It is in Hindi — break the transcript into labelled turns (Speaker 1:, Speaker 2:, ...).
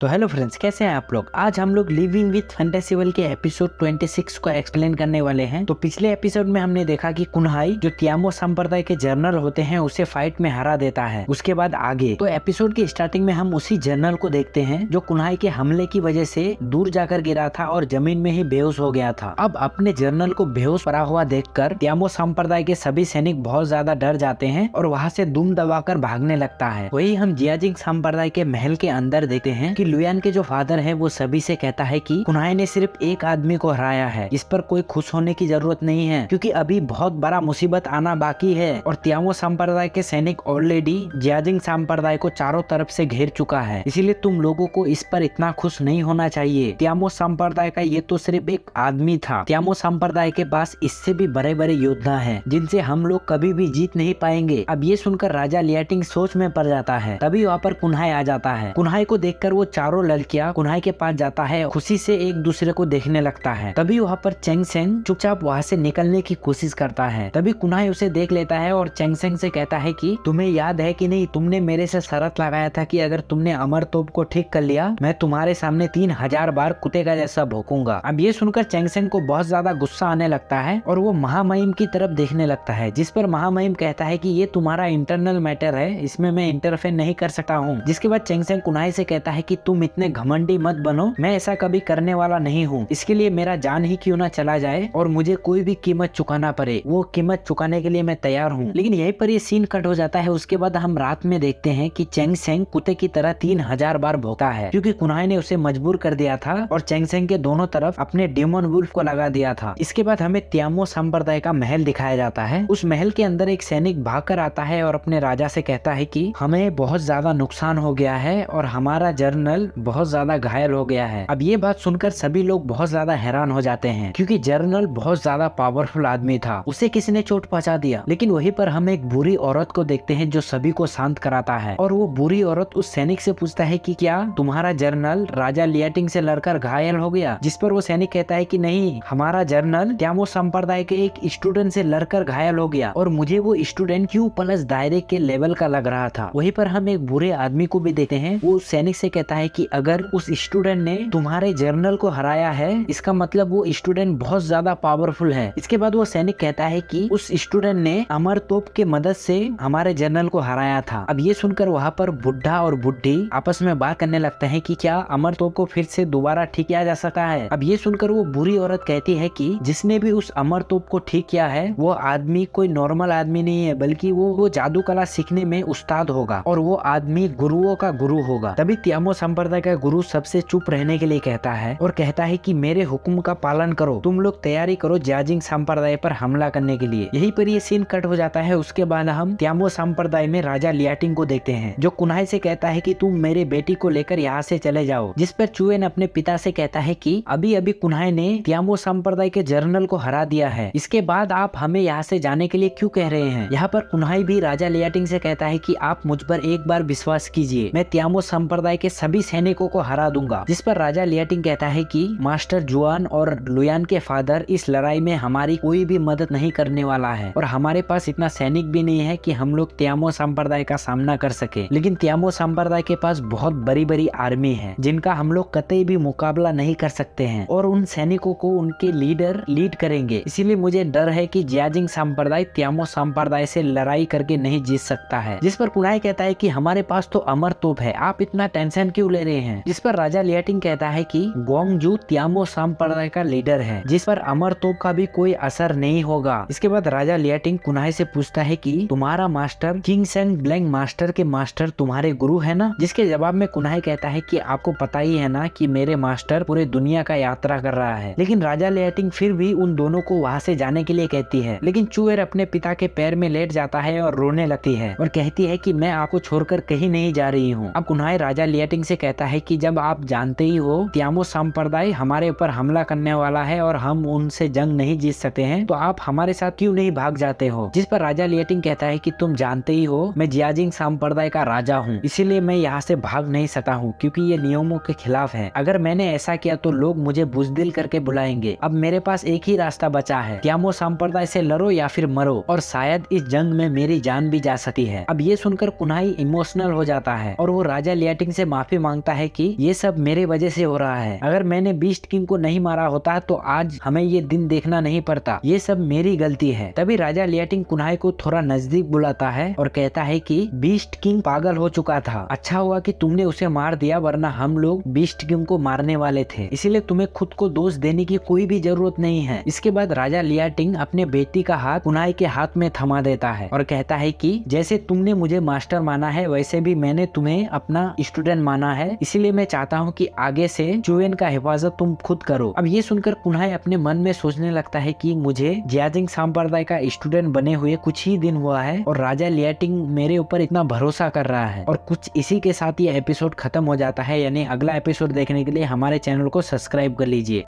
Speaker 1: तो हेलो फ्रेंड्स, कैसे हैं आप लोग। आज हम लोग लिविंग विथ फैंटेसी वर्ल्ड के एपिसोड 26 को एक्सप्लेन करने वाले हैं। तो पिछले एपिसोड में हमने देखा कि कुन्हाई जो तियामो संप्रदाय के जर्नल होते हैं उसे फाइट में हरा देता है। उसके बाद आगे तो एपिसोड की स्टार्टिंग में हम उसी जर्नल को देखते हैं जो कुन्हाई के हमले की वजह से दूर जाकर गिरा था और जमीन में ही बेहोश हो गया था। अब अपने जर्नल को बेहोश पड़ा हुआ देखकर तियामो संप्रदाय के सभी सैनिक बहुत ज्यादा डर जाते हैं और वहाँ से दुम दबाकर भागने लगता है। वही हम जियाजिंग संप्रदाय के महल के अंदर देखते हैं कि लुयान के जो फादर है वो सभी से कहता है कि कुन्हाई ने सिर्फ एक आदमी को हराया है, इस पर कोई खुश होने की जरूरत नहीं है क्योंकि अभी बहुत बड़ा मुसीबत आना बाकी है। और तियामो संप्रदाय के सैनिक ऑलरेडी जियाजिंग संप्रदाय को चारों तरफ से घेर चुका है, इसीलिए तुम लोगों को इस पर इतना खुश नहीं होना चाहिए। तियामो संप्रदाय का ये तो सिर्फ एक आदमी था, तियामो संप्रदाय के पास इससे भी बड़े बड़े योद्धा हैं जिनसे हम लोग कभी भी जीत नहीं पाएंगे। अब ये सुनकर राजा लियाटिंग सोच में पड़ जाता है। तभी वहाँ पर कुन्हाई आ जाता है। कुन्हाई को देखकर वो चारों लड़कियां कुन्हाई के पास जाता है, खुशी से एक दूसरे को देखने लगता है। तभी वहाँ पर चेंगसेंग चुपचाप वहाँ से निकलने की कोशिश करता है। तभी कुन्हाई उसे देख लेता है और चेंगसेंग से कहता है कि तुम्हें याद है कि नहीं, तुमने मेरे से शर्त लगाया था कि अगर तुमने अमर तोप को ठीक कर लिया मैं तुम्हारे सामने 3000 बार कुत्ते का जैसा भौंकूंगा। अब ये सुनकर चेंगसेंग को बहुत ज्यादा गुस्सा आने लगता है और वो महामहिम की तरफ देखने लगता है, जिस पर महामहिम कहता है कि ये तुम्हारा इंटरनल मैटर है, इसमें मैं इंटरफेयर नहीं कर सकता हूँ। जिसके बाद चेंगसेंग कुन्हाई से कहता है कि तुम इतने घमंडी मत बनो, मैं ऐसा कभी करने वाला नहीं हूँ, इसके लिए मेरा जान ही क्यों ना चला जाए और मुझे कोई भी कीमत चुकाना पड़े, वो कीमत चुकाने के लिए मैं तैयार हूँ। लेकिन यहीं पर ये सीन कट हो जाता है। उसके बाद हम रात में देखते हैं कि चेंगसेंग कुत्ते की तरह 3000 बार भौंकता है क्योंकि कुन्हाई ने उसे मजबूर कर दिया था और चेंगसेंग के दोनों तरफ अपने डेमन वुल्फ को लगा दिया था। इसके बाद हमें तियामो संप्रदाय का महल दिखाया जाता है। उस महल के अंदर एक सैनिक भागकर आता है और अपने राजा से कहता है कि हमें बहुत ज्यादा नुकसान हो गया है और हमारा जर्नल बहुत ज्यादा घायल हो गया है। अब ये बात सुनकर सभी लोग बहुत ज्यादा हैरान हो जाते हैं क्योंकि जर्नल बहुत ज्यादा पावरफुल आदमी था, उसे किसी ने चोट पहुंचा दिया। लेकिन वहीं पर हम एक बुरी औरत को देखते हैं जो सभी को शांत कराता है और वो बुरी औरत उस सैनिक से पूछता है कि क्या तुम्हारा जर्नल राजा लियाटिंग से लड़कर घायल हो गया। जिस पर वो सैनिक कहता है कि नहीं, हमारा जर्नल तियामो संप्रदाय के एक स्टूडेंट से लड़कर घायल हो गया और मुझे वो स्टूडेंट क्यू प्लस दायरे के लेवल का लग रहा था। वहीं पर हम एक बुरे आदमी को भी देखते हैं, वो सैनिक से कहता है कि अगर उस स्टूडेंट ने तुम्हारे जर्नल को हराया है इसका मतलब वो स्टूडेंट बहुत ज्यादा पावरफुल है। इसके बाद वो सैनिक कहता है कि उस स्टूडेंट ने अमर तोप के मदद से हमारे जर्नल को हराया था। अब ये सुनकर वहाँ पर बुढ़ा और बुढ़ी आपस में बात करने लगते हैं कि क्या अमर तोप को फिर से दोबारा ठीक किया जा सकता है। अब ये सुनकर वो बुरी औरत कहती है कि जिसने भी उस अमर तोप को ठीक किया है वो आदमी कोई नॉर्मल आदमी नहीं है, बल्कि वो जादू कला सीखने में उस्ताद होगा और वो आदमी गुरुओं का गुरु होगा। तभी तियामो संप्रदाय का गुरु सबसे चुप रहने के लिए कहता है और कहता है कि मेरे हुक्म का पालन करो, तुम लोग तैयारी करो जियाजिंग संप्रदाय पर हमला करने के लिए। यहीं पर ये सीन कट हो जाता है। उसके बाद हम तियामो संप्रदाय में राजा लियाटिंग को देखते हैं जो कुन्हाई से कहता है कि तुम मेरे बेटी को लेकर यहाँ से चले जाओ। जिस पर चुएन अपने पिता से कहता है कि अभी अभी कुन्हाई ने तियामो संप्रदाय के जर्नल को हरा दिया है, इसके बाद आप हमें यहाँ से जाने के लिए क्यों कह रहे हैं। यहाँ पर कुन्हाई भी राजा लियाटिंग से कहता है कि आप मुझ पर एक बार विश्वास कीजिए, मैं तियामो संप्रदाय के सभी सैनिकों को हरा दूंगा। जिस पर राजा लियाटिंग कहता है कि मास्टर जुआन और लुयान के फादर इस लड़ाई में हमारी कोई भी मदद नहीं करने वाला है और हमारे पास इतना सैनिक भी नहीं है कि हम लोग तियामो संप्रदाय का सामना कर सके। लेकिन तियामो संप्रदाय के पास बहुत बड़ी बड़ी आर्मी है जिनका हम लोग कतई भी मुकाबला नहीं कर सकते हैं और उन सैनिकों को उनके लीडर लीड करेंगे। इसीलिए मुझे डर है कि जियाजिंग संप्रदाय तियामो संप्रदाय से लड़ाई करके नहीं जीत सकता है। जिस पर कुन्हाई कहता है कि हमारे पास तो अमर तोप है, आप इतना टेंशन क्यों ले रहे हैं। जिस पर राजा लियाटिंग कहता है कि गोंगजू तियामो संप्रदाय का लीडर है, जिस पर अमर तोप का भी कोई असर नहीं होगा। इसके बाद राजा लियाटिंग कुन्हाई से पूछता है कि तुम्हारा मास्टर किंगसेंग ब्लैंक मास्टर के मास्टर तुम्हारे गुरु है ना। जिसके जवाब में कुन्हाई कहता है कि आपको पता ही है ना कि मेरे मास्टर पूरे दुनिया का यात्रा कर रहा है। लेकिन राजा लियाटिंग फिर भी उन दोनों को वहाँ से जाने के लिए कहती है। लेकिन चुएर अपने पिता के पैर में लेट जाता है और रोने लगती है और कहती है कि मैं आपको छोड़कर कहीं नहीं जा रही हूँ। अब कुन्हाई राजा लियाटिंग से कहता है कि जब आप जानते ही हो तियामो संप्रदाय हमारे ऊपर हमला करने वाला है और हम उनसे जंग नहीं जीत सकते हैं तो आप हमारे साथ क्यों नहीं भाग जाते हो। जिस पर राजा लियाटिंग कहता है कि तुम जानते ही हो मैं जियाजिंग संप्रदाय का राजा हूँ, इसीलिए मैं यहाँ से भाग नहीं सकता हूँ क्योंकि ये नियमों के खिलाफ है। अगर मैंने ऐसा किया तो लोग मुझे बुजदिल करके बुलाएंगे। अब मेरे पास एक ही रास्ता बचा है, तियामो संप्रदाय से लड़ो या फिर मरो और शायद इस जंग में मेरी जान भी जा सकती है। अब ये सुनकर कुन्हाई इमोशनल हो जाता है और वो राजा लियाटिंग से माफी मांगता है कि ये सब मेरे वजह से हो रहा है, अगर मैंने बीस्ट किंग को नहीं मारा होता तो आज हमें ये दिन देखना नहीं पड़ता, ये सब मेरी गलती है। तभी राजा लियाटिंग कुन्हाई को थोड़ा नजदीक बुलाता है और कहता है कि बीस्ट किंग पागल हो चुका था, अच्छा हुआ कि तुमने उसे मार दिया, वरना हम लोग बीस्ट किंग को मारने वाले थे, इसीलिए तुम्हें खुद को दोष देने की कोई भी जरूरत नहीं है। इसके बाद राजा लियाटिंग अपने बेटी का हाथ कुन्हाई के हाथ में थमा देता है और कहता है कि जैसे तुमने मुझे मास्टर माना है वैसे भी मैंने तुम्हें अपना स्टूडेंट माना है, इसीलिए मैं चाहता हूँ कि आगे से चुवेन का हिफाजत तुम खुद करो। अब ये सुनकर कुन्हाई अपने मन में सोचने लगता है कि मुझे जियाजिंग संप्रदाय का स्टूडेंट बने हुए कुछ ही दिन हुआ है और राजा लियाटिंग मेरे ऊपर इतना भरोसा कर रहा है। और कुछ इसी के साथ ये एपिसोड खत्म हो जाता है, यानी अगला एपिसोड देखने के लिए हमारे चैनल को सब्सक्राइब कर लीजिए।